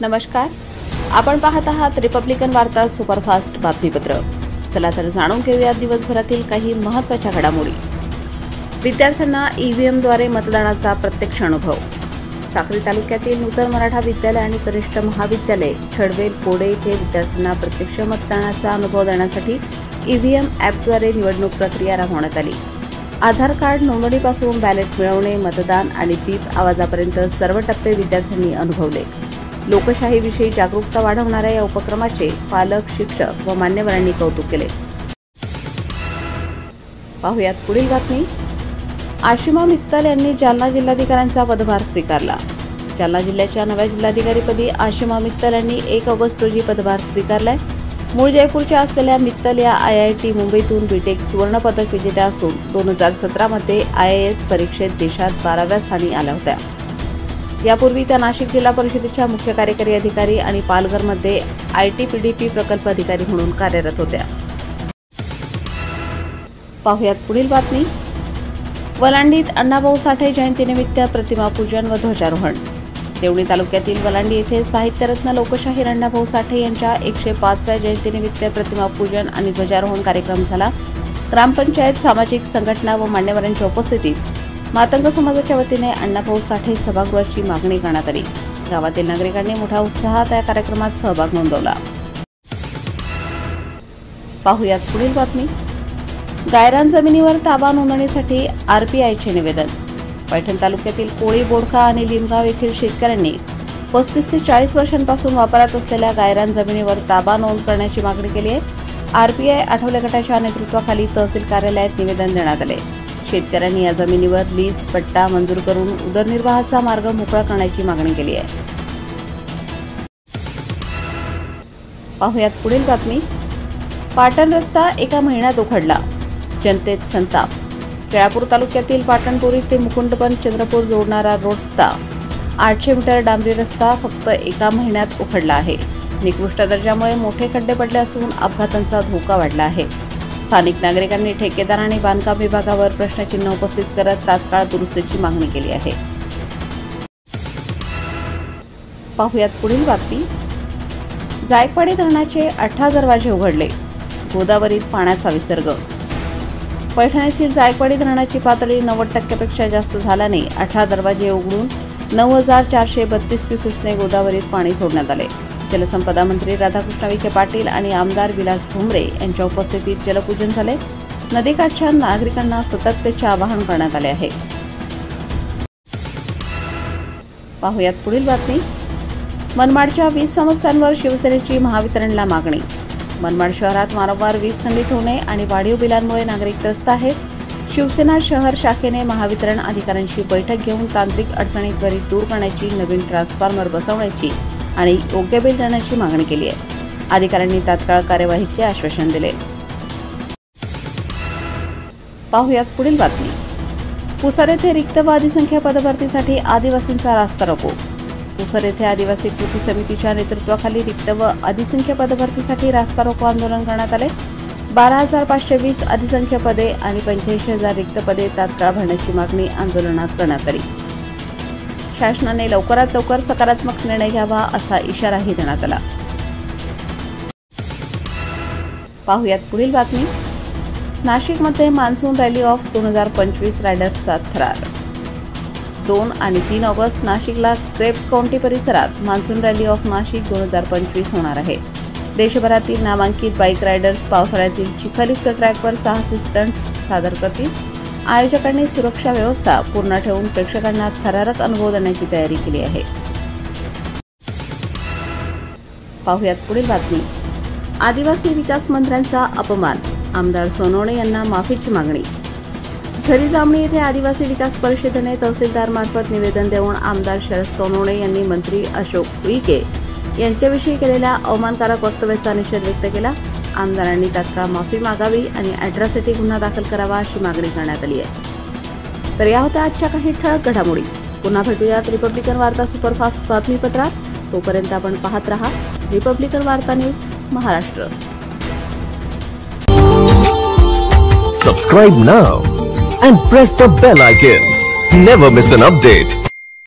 नमस्कार, आपण पाहत आहात रिपब्लिकन वार्ता सुपरफास्ट बातमीपत्र। चला तर जाणून घेऊया दिवसभरातील काही महत्त्वाच्या घडामोडी। विद्यार्थ्यांना ईव्हीएमद्वारे मतदानाचा प्रत्यक्ष अनुभव। साक्री तालुक्यातील नूतन मराठा विद्यालय आणि कनिष्ठ महाविद्यालय छडवेल कोडे येथे विद्यार्थ्यांना प्रत्यक्ष मतदानाचा अनुभव देण्यासाठी ईव्हीएम ॲपद्वारे निवडणूक प्रक्रिया राबवण्यात आली। आधार कार्ड नोंदणीपासून बॅलेट मिळवणे, मतदान आणि बीप आवाजापर्यंत सर्व टप्पे विद्यार्थ्यांनी अनुभवले। लोकशाहीविषयी जागरूकता वाढवणाऱ्या या उपक्रमाचे पालक, शिक्षक व मान्यवरांनी कौतुक केले। पाहुयात पुढील बातमी। आशिमा मित्तल यांनी जालना जिल्हाधिकाऱ्यांचा पदभार स्वीकारला। जालना जिल्ह्याच्या नव्या जिल्हाधिकारीपदी आशिमा मित्तल यांनी 1 ऑगस्ट रोजी पदभार स्वीकारलाय। मूळ जयपूरच्या असलेल्या मित्तल या IIT मुंबईतून बीटेक सुवर्ण पदक विजेत्या असून 2017 मध्ये IAS परीक्षेत देशात 12व्या स्थानी आल्या होत्या। यापूर्वी त्या नाशिक जिल्हा परिषदेच्या मुख्य कार्यकारी अधिकारी आणि पालघरमध्ये ITPDP प्रकल्प अधिकारी म्हणून कार्यरत होत्या। पाहुयात पुढील बातमी। वलांडीत अण्णाभाऊ साठे जयंतीनिमित्त प्रतिमा पूजन व ध्वजारोहण। देवणी तालुक्यातील वलांडी येथे साहित्यरत्न लोकशाहीर अण्णाभाऊ साठे यांच्या 105व्या जयंतीनिमित्त प्रतिमा पूजन आणि ध्वजारोहण कार्यक्रम झाला। ग्रामपंचायत, सामाजिक संघटना व मान्यवरांच्या उपस्थितीत मातंग समाजाच्या वतीने अण्णाभाऊ साठे सभागृहाची मागणी करण्यात आली। गावातील नागरिकांनी मोठ्या उत्साहात या कार्यक्रमात सहभाग नोंदवला। पाहुयात पुढील बातमी। गायरान जमिनीवर ताबा नोंदणीसाठी RPIचे निवेदन। पैठण तालुक्यातील कोळी, बोडखा आणि लिमगाव येथील शेतकऱ्यांनी 35 ते 40 वर्षांपासून वापरात असलेल्या गायरान जमिनीवर ताबा नोंद करण्याची मागणी केली आहे। RPI आठवले गटाच्या नेतृत्वाखाली तहसील कार्यालयात निवेदन देण्यात आले। शेतकऱ्यांनी या जमिनीवर लीज पट्टा मंजूर करून उदरनिर्वाहाचा मार्ग मोकळा करण्याची मागणी केली आहे। पाहुयात पुढील बातमी। पाटण रस्ता 1 महिन्यात उखडला, जनतेत संताप। केळापूर तालुक्यातील पाटणपुरी ते मुकुंदपण चंद्रपूर जोडणारा रस्ता 800 मीटर डांबरी रस्ता फक्त 1 महिन्यात उखडला आहे। निकृष्ट दर्जामुळे मोठे खड्डे पडले असून अपघातांचा धोका वाढला आहे। स्थानिक नागरिकांनी ठेकेदार आणि बांधकाम विभागावर प्रश्नचिन्ह उपस्थित करत तात्काळ दुरुस्तीची मागणी केली आहे। पाहुयात पुढील बातमी। जायकवाडी धरणाचे 18 दरवाजे उघडले, गोदावरीत पाण्याचा विसर्ग। पैठण येथील जायकवाडी धरणाची पातळी 90% पेक्षा जास्त झाल्याने 18 दरवाजे उघडून 9432 क्युसेसने गोदावरीत पाणी सोडण्यात आले। जलसंपदा मंत्री राधाकृष्ण विखे पाटील आणि आमदार विलास भुमरे यांच्या उपस्थितीत जलपूजन झाले। नदीकाठच्या नागरिकांना सतर्कतेचे आवाहन करण्यात आले आहे। पाहुयात पुढील बातमी। मनमाडच्या वीज समस्यांवर शिवसेनेची महावितरणला मागणी। मनमाड शहरात वारंवार वीज खंडित होणे आणि वाढीव बिलांमुळे नागरिक त्रस्त आहेत। शिवसेना शहर शाखेने महावितरण अधिकाऱ्यांची बैठक घेऊन तांत्रिक अडचणी त्वरित दूर करण्याची, नवीन ट्रान्सफॉर्मर बसवण्याची आणि योग्य बिल देण्याची मागणी केली आहे। अधिकाऱ्यांनी तात्काळ कार्यवाहीचे आश्वासन दिले। पाहुयात पुढील बातमी। पुसद येथे रिक्त व अधिसंख्य पदभरतीसाठी आदिवासींचा रास्ता रोको। पुसद येथे आदिवासी कृती समितीच्या नेतृत्वाखाली रिक्त व अधिसंख्य पदभरतीसाठी रास्ता रोको आंदोलन करण्यात आले। 12,520 अधिसंख्य पदे आणि 85,000 रिक्त पदे तात्काळ भरण्याची मागणी आंदोलनात करण्यात आली। शासनाने लवकरात लवकर सकारात्मक निर्णय घ्यावा असा इशाराही देण्यात आला। पाहुयात पुढील बातमी। नाशिकमध्ये मान्सून रॅली ऑफ 2025 रायडर्सचा थरार। 2 आणि 3 ऑगस्ट नाशिकला क्रेप काउंटी परिसरात मान्सून रॅली ऑफ नाशिक 2025 होणार आहे। देशभरातील नामांकित बाईक रायडर्स पावसाळ्यातील चिखलयुक्त ट्रॅकवर साहसी स्टंट्स सादर करतील। आयोजकांनी सुरक्षा व्यवस्था पूर्ण ठेवून प्रेक्षकांना थरारक अनुभव देण्याची तयारी केली आहे। पाहुयात पुढील बातमी। आदिवासी विकास मंत्र्यांचा अपमान, आमदार सोनवणे यांना माफीची मागणी। झरी जामणी येथे आदिवासी विकास परिषदेने तहसीलदारमार्फत निवेदन देऊन आमदार शरद सोनवणे यांनी मंत्री अशोक उईके यांच्याविषयी केलेल्या अवमानकारक वक्तव्याचा निषेध व्यक्त केला। आमदारांनी तात्काळ माफी मागावी आणि अॅट्रॉसिटी गुन्हा दाखल करावा अशी मागणी करण्यात आली आहे। तर या होत्या आजच्या काही ठळक घडामोडी। पुन्हा भेटूयात रिपब्लिकन वार्ता सुपरफास्ट बातमीपत्रात। तोपर्यंत आपण पाहत रहा रिपब्लिकन वार्ता news Maharashtra. Subscribe now and press the bell icon. Never miss an update.